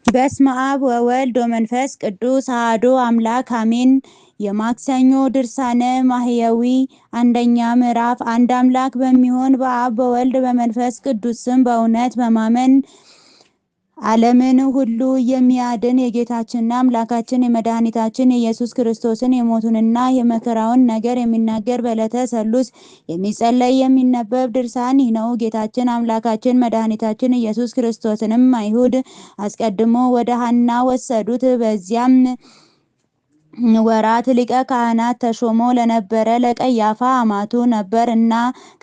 በስመ አብ ወወልድ ወመንፈስ ቅዱስ አሐዱ አምላክ አሜን። የማክሰኞ ድርሳነ ማህየዊ አንደኛ ምዕራፍ። አንድ አምላክ በሚሆን በአብ በወልድ በመንፈስ ቅዱስ ስም በእውነት በማመን ዓለምን ሁሉ የሚያድን የጌታችንና አምላካችን የመድኃኒታችን የኢየሱስ ክርስቶስን የሞቱንና የመከራውን ነገር የሚናገር በዕለተ ሰሉስ የሚጸለይ የሚነበብ ድርሳን ይህ ነው። ጌታችን አምላካችን መድኃኒታችን ኢየሱስ ክርስቶስንም አይሁድ አስቀድሞ ወደ ሐና ወሰዱት። በዚያም ወራት ሊቀ ካህናት ተሾሞ ለነበረ ለቀያፋ አማቱ ነበር እና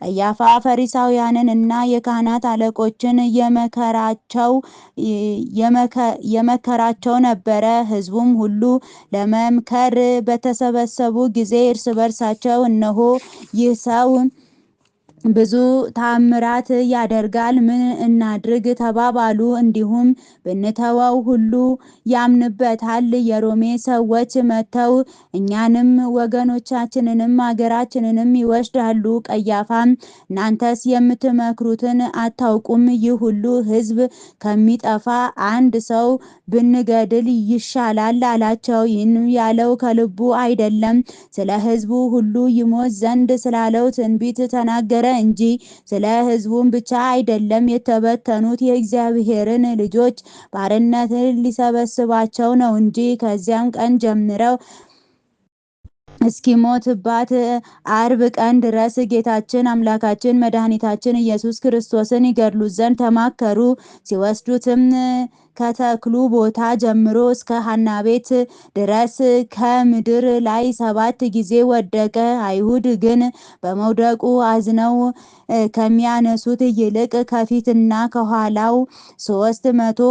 ቀያፋ ፈሪሳውያንን እና የካህናት አለቆችን የመከራቸው ነበረ። ሕዝቡም ሁሉ ለመምከር በተሰበሰቡ ጊዜ እርስ በርሳቸው እነሆ ይህ ሰው ብዙ ታምራት ያደርጋል፣ ምን እናድርግ ተባባሉ። እንዲሁም ብንተወው ሁሉ ያምንበታል። የሮሜ ሰዎች መጥተው እኛንም ወገኖቻችንንም አገራችንንም ይወስዳሉ። ቀያፋም እናንተስ የምትመክሩትን አታውቁም፣ ይህ ሁሉ ሕዝብ ከሚጠፋ አንድ ሰው ብንገድል ይሻላል አላቸው። ይህን ያለው ከልቡ አይደለም፣ ስለ ሕዝቡ ሁሉ ይሞት ዘንድ ስላለው ትንቢት ተናገረ እንጂ ስለ ሕዝቡም ብቻ አይደለም። የተበተኑት የእግዚአብሔርን ልጆች ባርነት ሊሰበስባቸው ነው እንጂ። ከዚያም ቀን ጀምረው እስኪሞትባት አርብ ቀን ድረስ ጌታችን አምላካችን መድኃኒታችን ኢየሱስ ክርስቶስን ይገድሉት ዘንድ ተማከሩ። ሲወስዱትም ከተክሉ ቦታ ጀምሮ እስከ ሐና ቤት ድረስ ከምድር ላይ 7 ጊዜ ወደቀ። አይሁድ ግን በመውደቁ አዝነው ከሚያነሱት ይልቅ ከፊትና ከኋላው 340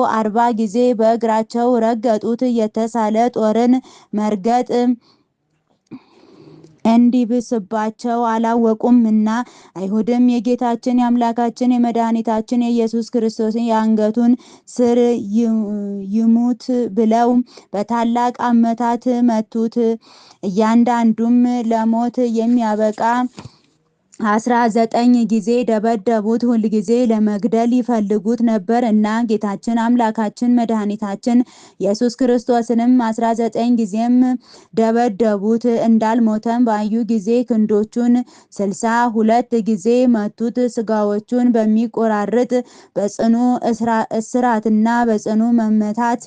ጊዜ በእግራቸው ረገጡት። የተሳለ ጦርን መርገጥ እንዲብስባቸው አላወቁምና። አይሁድም የጌታችን የአምላካችን የመድኃኒታችን የኢየሱስ ክርስቶስን የአንገቱን ስር ይሙት ብለው በታላቅ አመታት መቱት። እያንዳንዱም ለሞት የሚያበቃ 19 ጊዜ ደበደቡት። ሁልጊዜ ለመግደል ይፈልጉት ነበር እና ጌታችን አምላካችን መድኃኒታችን ኢየሱስ ክርስቶስንም 19 ጊዜም ደበደቡት። እንዳልሞተም ባዩ ጊዜ ክንዶቹን 62 ጊዜ መቱት። ስጋዎቹን በሚቆራርጥ በጽኑ እስራትና በጽኑ መመታት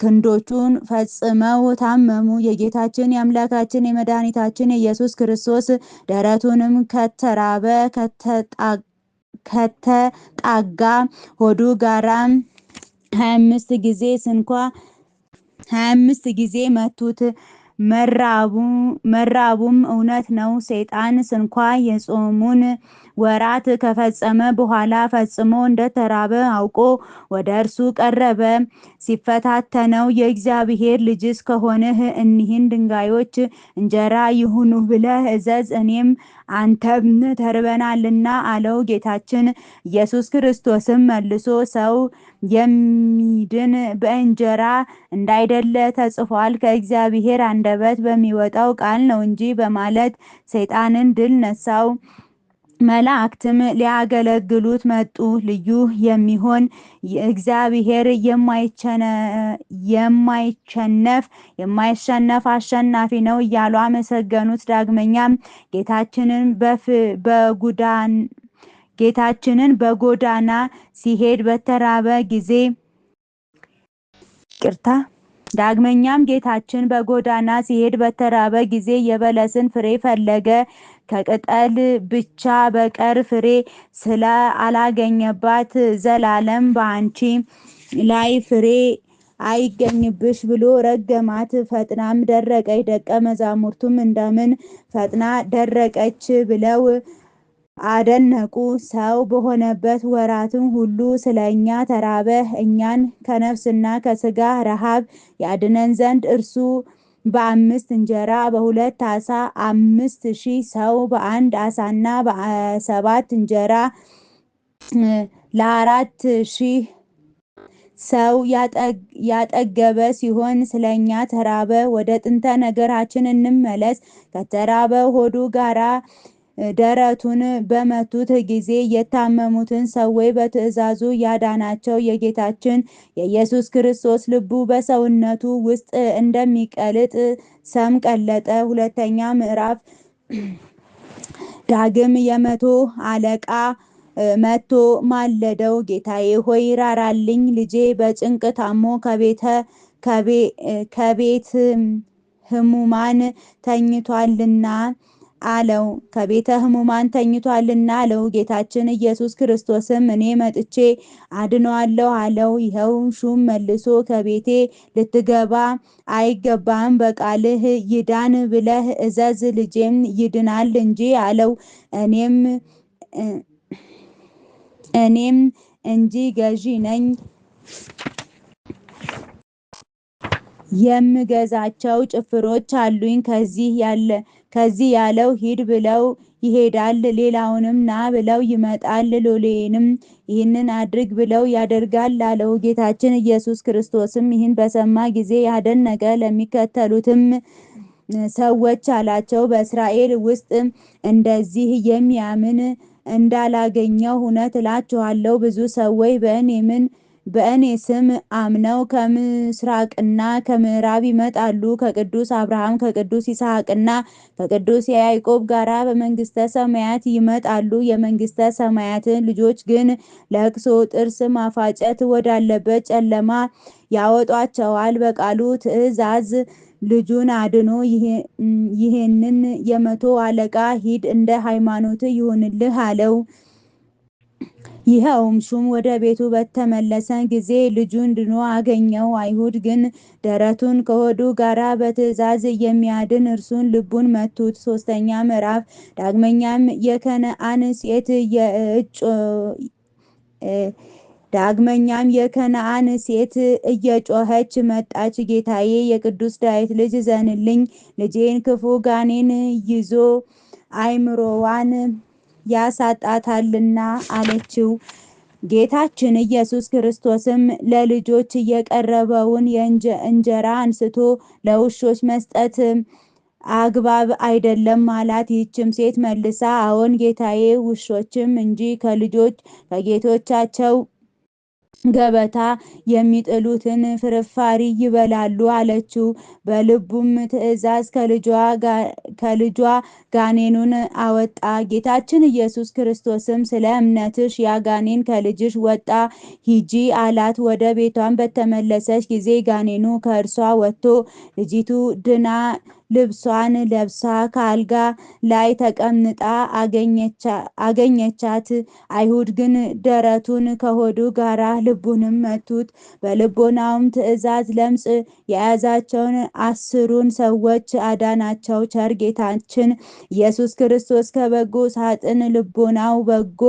ክንዶቹን ፈጽመው ታመሙ። የጌታችን የአምላካችን የመድኃኒታችን የኢየሱስ ክርስቶስ ደረቱንም ከተራበ ከተጣጋ ሆዱ ጋራ 25 ጊዜ ስንኳ 25 ጊዜ መቱት። መራቡም እውነት ነው። ሰይጣን ስንኳ የጾሙን ወራት ከፈጸመ በኋላ ፈጽሞ እንደተራበ አውቆ ወደ እርሱ ቀረበ። ሲፈታተነው የእግዚአብሔር ልጅስ ከሆንህ እኒህን ድንጋዮች እንጀራ ይሁኑ ብለህ እዘዝ፣ እኔም አንተም ተርበናልና አለው። ጌታችን ኢየሱስ ክርስቶስም መልሶ ሰው የሚድን በእንጀራ እንዳይደለ ተጽፏል፣ ከእግዚአብሔር አንደበት በሚወጣው ቃል ነው እንጂ በማለት ሰይጣንን ድል ነሳው። መላእክትም ሊያገለግሉት መጡ። ልዩ የሚሆን እግዚአብሔር የማይሸነፍ አሸናፊ ነው እያሉ አመሰገኑት። ዳግመኛም ጌታችንን በጎዳና ሲሄድ በተራበ ጊዜ የበለስን ፍሬ ፈለገ። ከቅጠል ብቻ በቀር ፍሬ ስለ አላገኘባት ዘላለም በአንቺ ላይ ፍሬ አይገኝብሽ ብሎ ረገማት። ፈጥናም ደረቀች። ደቀ መዛሙርቱም እንደምን ፈጥና ደረቀች ብለው አደነቁ። ሰው በሆነበት ወራትም ሁሉ ስለኛ ተራበ። እኛን ከነፍስና ከስጋ ረሃብ ያድነን ዘንድ እርሱ በ5 እንጀራ በ2 ዓሣ 5000 ሰው በ1 ዓሣና በ7 እንጀራ ለ4000 ሰው ያጠገበ ሲሆን ስለኛ ተራበ። ወደ ጥንተ ነገራችን እንመለስ። ከተራበ ሆዱ ጋራ ደረቱን በመቱት ጊዜ የታመሙትን ሰዎች በትእዛዙ ያዳናቸው የጌታችን የኢየሱስ ክርስቶስ ልቡ በሰውነቱ ውስጥ እንደሚቀልጥ ሰም ቀለጠ። ሁለተኛ ምዕራፍ። ዳግም የመቶ አለቃ መጥቶ ማለደው። ጌታዬ ሆይ ራራልኝ፣ ልጄ በጭንቅ ታሞ ከቤት ሕሙማን ተኝቷልና አለው። ከቤተ ሕሙማን ተኝቷልና አለው። ጌታችን ኢየሱስ ክርስቶስም እኔ መጥቼ አድነዋለሁ አለው። ይኸው ሹም መልሶ ከቤቴ ልትገባ አይገባም፣ በቃልህ ይዳን ብለህ እዘዝ፣ ልጄም ይድናል እንጂ አለው። እኔም እንጂ ገዢ ነኝ፣ የምገዛቸው ጭፍሮች አሉኝ። ከዚህ ያለው ሂድ ብለው ይሄዳል፣ ሌላውንም ና ብለው ይመጣል፣ ሎሌንም ይህንን አድርግ ብለው ያደርጋል አለው። ጌታችን ኢየሱስ ክርስቶስም ይህን በሰማ ጊዜ ያደነቀ ለሚከተሉትም ሰዎች አላቸው፣ በእስራኤል ውስጥ እንደዚህ የሚያምን እንዳላገኘው እውነት እላችኋለሁ። ብዙ ሰዎች በእኔ ስም አምነው ከምስራቅና ከምዕራብ ይመጣሉ፣ ከቅዱስ አብርሃም ከቅዱስ ይስሐቅና ከቅዱስ ያዕቆብ ጋር በመንግስተ ሰማያት ይመጣሉ። የመንግስተ ሰማያትን ልጆች ግን ለቅሶ፣ ጥርስ ማፋጨት ወዳለበት ጨለማ ያወጧቸዋል። በቃሉ ትእዛዝ ልጁን አድኖ ይህንን የመቶ አለቃ ሂድ፣ እንደ ሃይማኖት ይሁንልህ አለው። ይኸውም ሹም ወደ ቤቱ በተመለሰ ጊዜ ልጁን ድኖ አገኘው። አይሁድ ግን ደረቱን ከሆዱ ጋር በትእዛዝ የሚያድን እርሱን ልቡን መቱት። ሶስተኛ ምዕራፍ። ዳግመኛም የከነዓን ሴት እየጮኸች መጣች። ጌታዬ የቅዱስ ዳዊት ልጅ ዘንልኝ፣ ልጄን ክፉ ጋኔን ይዞ አእምሮዋን ያሳጣታልና አለችው። ጌታችን ኢየሱስ ክርስቶስም ለልጆች የቀረበውን እንጀራ አንስቶ ለውሾች መስጠት አግባብ አይደለም አላት። ይህችም ሴት መልሳ አዎን ጌታዬ፣ ውሾችም እንጂ ከጌቶቻቸው ገበታ የሚጥሉትን ፍርፋሪ ይበላሉ አለችው። በልቡም ትእዛዝ ከልጇ ጋኔኑን አወጣ። ጌታችን ኢየሱስ ክርስቶስም ስለ እምነትሽ ያ ጋኔን ከልጅሽ ወጣ፣ ሂጂ አላት። ወደ ቤቷን በተመለሰች ጊዜ ጋኔኑ ከእርሷ ወጥቶ ልጅቱ ድና ልብሷን ለብሳ ከአልጋ ላይ ተቀምጣ አገኘቻት። አይሁድ ግን ደረቱን ከሆዱ ጋራ ልቡንም መቱት። በልቦናውም ትእዛዝ ለምጽ የያዛቸውን 10ሩን ሰዎች አዳናቸው። ቸር ጌታችን ኢየሱስ ክርስቶስ ከበጎ ሳጥን ልቦናው በጎ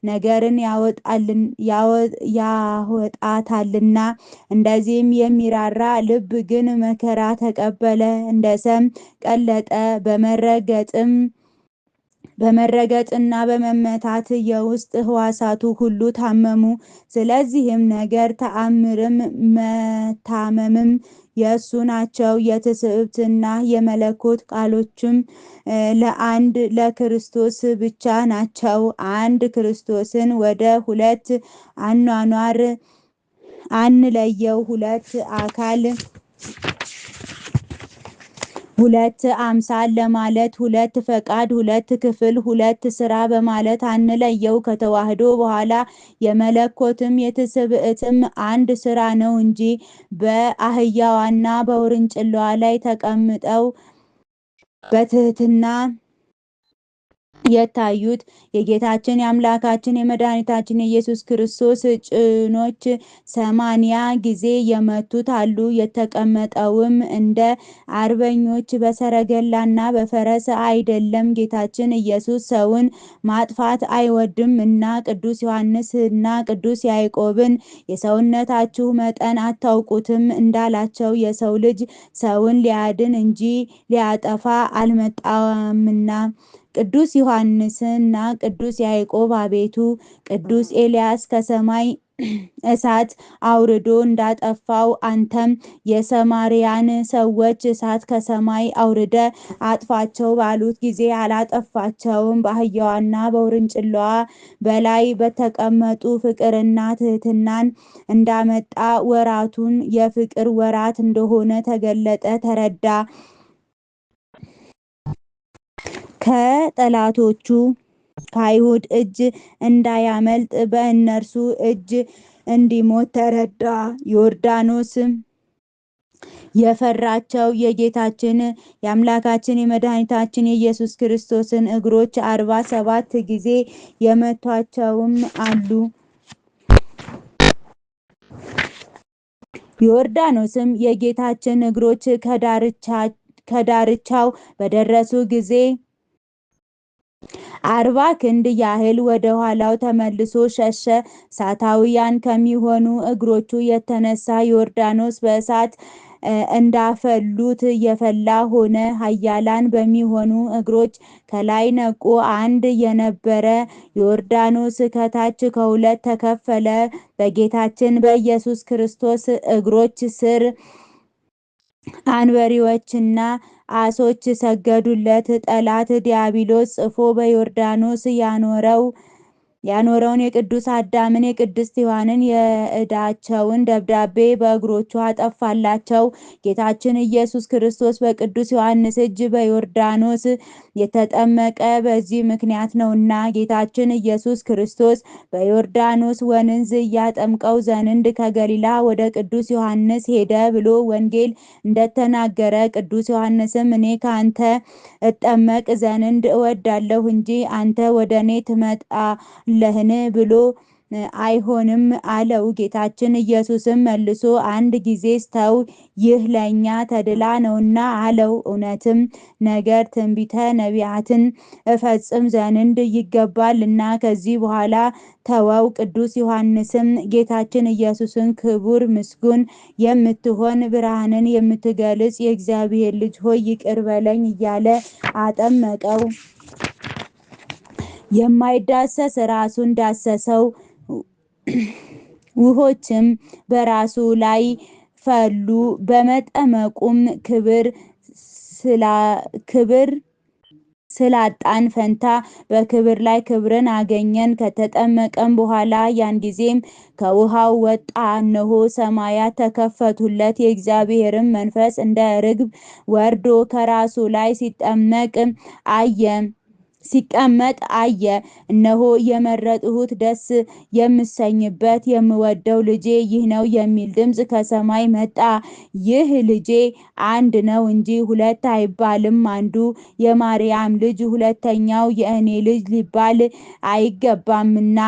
ነገርን ያወጣታልና፣ እንደዚህም የሚራራ ልብ ግን መከራ ተቀበለ፣ እንደ ሰም ቀለጠ። በመረገጥና በመመታት የውስጥ ሕዋሳቱ ሁሉ ታመሙ። ስለዚህም ነገር ተአምርም መታመምም የእሱ ናቸው። የትስብእትና የመለኮት ቃሎችም ለአንድ ለክርስቶስ ብቻ ናቸው። አንድ ክርስቶስን ወደ ሁለት አኗኗር አንለየው። ሁለት አካል ሁለት አምሳል ለማለት ሁለት ፈቃድ፣ ሁለት ክፍል፣ ሁለት ስራ በማለት አንለየው። ከተዋህዶ በኋላ የመለኮትም የትስብእትም አንድ ስራ ነው እንጂ በአህያዋና በውርንጭላዋ ላይ ተቀምጠው በትህትና የታዩት የጌታችን የአምላካችን የመድኃኒታችን የኢየሱስ ክርስቶስ ጭኖች 80 ጊዜ የመቱት አሉ። የተቀመጠውም እንደ አርበኞች በሰረገላና በፈረስ አይደለም። ጌታችን ኢየሱስ ሰውን ማጥፋት አይወድም እና ቅዱስ ዮሐንስና ቅዱስ ያዕቆብን የሰውነታችሁ መጠን አታውቁትም እንዳላቸው የሰው ልጅ ሰውን ሊያድን እንጂ ሊያጠፋ አልመጣምና። ቅዱስ ዮሐንስና ቅዱስ ያዕቆብ አቤቱ ቅዱስ ኤልያስ ከሰማይ እሳት አውርዶ እንዳጠፋው አንተም የሰማርያን ሰዎች እሳት ከሰማይ አውርደ አጥፋቸው ባሉት ጊዜ አላጠፋቸውም። በአህያዋና በውርንጭላዋ በላይ በተቀመጡ ፍቅርና ትህትናን እንዳመጣ ወራቱን የፍቅር ወራት እንደሆነ ተገለጠ፣ ተረዳ። ከጠላቶቹ ከአይሁድ እጅ እንዳያመልጥ በእነርሱ እጅ እንዲሞት ተረዳ። ዮርዳኖስ የፈራቸው የጌታችን የአምላካችን የመድኃኒታችን የኢየሱስ ክርስቶስን እግሮች 47 ጊዜ የመቷቸውም አሉ። ዮርዳኖስም የጌታችን እግሮች ከዳርቻው በደረሱ ጊዜ 40 ክንድ ያህል ወደ ኋላው ተመልሶ ሸሸ። እሳታውያን ከሚሆኑ እግሮቹ የተነሳ ዮርዳኖስ በእሳት እንዳፈሉት የፈላ ሆነ። ኃያላን በሚሆኑ እግሮች ከላይ ነቁ። አንድ የነበረ ዮርዳኖስ ከታች ከሁለት ተከፈለ። በጌታችን በኢየሱስ ክርስቶስ እግሮች ስር አንበሪዎችና አሶች ሰገዱለት። ጠላት ዲያብሎስ ጽፎ በዮርዳኖስ ያኖረውን የቅዱስ አዳምን የቅድስት ሔዋንን የዕዳቸውን ደብዳቤ በእግሮቹ አጠፋላቸው። ጌታችን ኢየሱስ ክርስቶስ በቅዱስ ዮሐንስ እጅ በዮርዳኖስ የተጠመቀ በዚህ ምክንያት ነውና ጌታችን ኢየሱስ ክርስቶስ በዮርዳኖስ ወንዝ እያጠምቀው ዘንድ ከገሊላ ወደ ቅዱስ ዮሐንስ ሄደ ብሎ ወንጌል እንደተናገረ፣ ቅዱስ ዮሐንስም እኔ ከአንተ እጠመቅ ዘንድ እወዳለሁ እንጂ አንተ ወደ እኔ ትመጣለህን ብሎ አይሆንም አለው። ጌታችን ኢየሱስም መልሶ አንድ ጊዜ ስተው ይህ ለእኛ ተድላ ነውና አለው። እውነትም ነገር ትንቢተ ነቢያትን እፈጽም ዘንድ ይገባልና ከዚህ በኋላ ተወው። ቅዱስ ዮሐንስም ጌታችን ኢየሱስን ክቡር ምስጉን የምትሆን ብርሃንን የምትገልጽ የእግዚአብሔር ልጅ ሆይ ይቅር በለኝ እያለ አጠመቀው። የማይዳሰስ ራሱን ዳሰሰው። ውሆችም በራሱ ላይ ፈሉ። በመጠመቁም ክብር ስላጣን ፈንታ በክብር ላይ ክብርን አገኘን። ከተጠመቀም በኋላ ያን ጊዜም ከውሃው ወጣ። እነሆ ሰማያት ተከፈቱለት። የእግዚአብሔርም መንፈስ እንደ ርግብ ወርዶ ከራሱ ላይ ሲቀመጥ አየ። እነሆ የመረጥሁት ደስ የምሰኝበት የምወደው ልጄ ይህ ነው የሚል ድምፅ ከሰማይ መጣ። ይህ ልጄ አንድ ነው እንጂ ሁለት አይባልም። አንዱ የማርያም ልጅ ሁለተኛው የእኔ ልጅ ሊባል አይገባምና